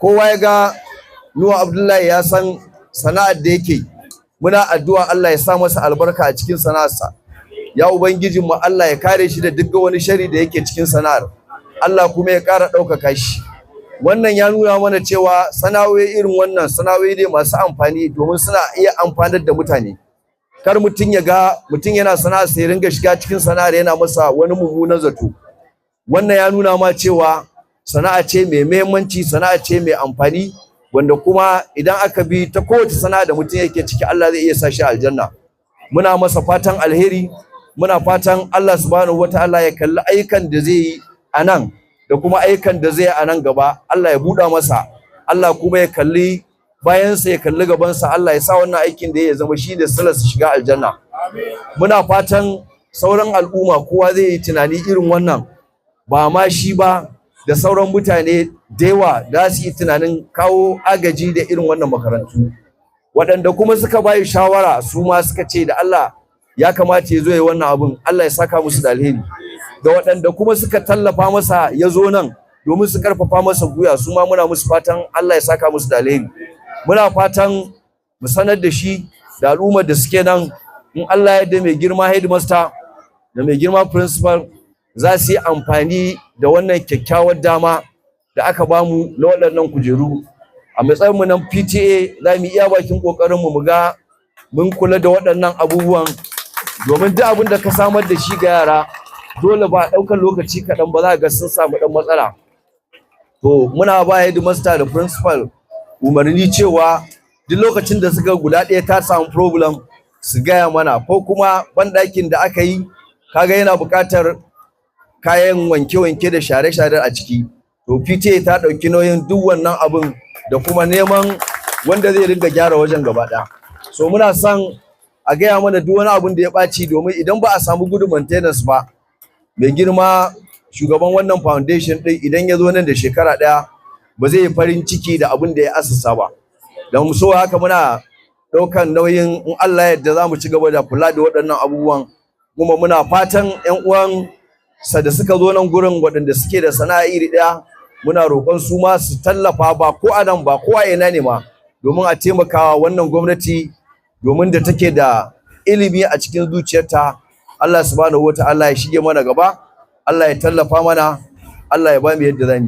kowa ya ga Nuhu Abdullahi ya san sana'ar da yake. Muna addu'a Allah ya sa masa albarka a cikin sana'arsa. Ya ubangijin mu Allah ya kare shi da duk wani shari da yake cikin sana'ar. Allah kuma ya ƙara ɗaukaka shi. Wannan ya nuna mana cewa sana'o'i irin wannan sana'o'i ne masu amfani domin suna iya amfanar da mutane. Kar mutum ya ga mutum yana sana'ar sai ringa shiga cikin sana'ar yana masa wani mummunan zato. Wannan ya nuna ma cewa sana'a ce mai muhimmanci, sana'a ce mai amfani, wanda kuma idan aka bi ta kowace sana'a da mutum yake ciki Allah zai iya sa shi aljanna. Muna masa fatan alheri, muna fatan Allah subhanahu wataala ya kalli ayyukan da zai yi a nan da kuma ayyukan da zai yi a nan gaba. Allah ya buɗa masa, Allah kuma ya kalli bayansa, ya kalli gabansa. Allah ya sa wannan aikin da ya zama shi da silar su shiga aljanna. Muna fatan sauran al'umma kowa zai yi tunani irin wannan, ba ma shi ba da sauran mutane da yawa za su yi tunanin kawo agaji da irin wannan makarantu. Waɗanda kuma suka bayi shawara su ma suka ce da Allah ya kamata ya zo ya wannan abin, Allah ya saka musu da alheri. Da waɗanda kuma suka tallafa masa ya zo nan domin su karfafa masa guya, su ma muna musu fatan Allah ya saka musu da alheri. Muna fatan mu sanar da shi da al'ummar da suke nan, in Allah ya yarda mai girma headmaster da mai girma principal za su yi amfani da wannan kyakkyawar dama da aka bamu na waɗannan kujeru. A matsayinmu nan PTA za mu iya bakin ƙoƙarinmu mu ga mun kula da waɗannan abubuwan, domin duk abin da ka samar da shi ga yara dole ba ɗaukar lokaci kaɗan ba za ga sun samu ɗan matsala. To muna ba headmaster da principal umarni cewa duk lokacin da suka guda ɗaya ta samu problem su gaya mana, ko kuma banɗakin da aka yi kaga yana buƙatar kayan wanke-wanke da share-share a ciki, to PTA ta ɗauki nauyin duk wannan abin da kuma neman wanda zai ringa gyara wajen gaba ɗaya. So muna son a gaya mana duk wani abin da ya ɓaci, domin idan ba a samu good maintenance ba, mai girma shugaban wannan foundation ɗin idan ya zo nan da shekara ɗaya ba zai yi farin ciki da abin da ya asasa ba. Don so haka muna ɗaukan nauyin in Allah ya yarda za mu ci gaba da kula da waɗannan abubuwan, kuma muna fatan 'yan uwan sa da suka zo nan gurin waɗanda suke da sana'a iri ɗaya, muna roƙon su ma su tallafa, ba ko a nan ba ko a ina ne ma, domin a taimakawa wannan gwamnati, domin da take da ilimi a cikin zuciyarta. Allah subhanahu wataala ya shige mana gaba, Allah ya tallafa mana, Allah ya ba mu yadda zamu.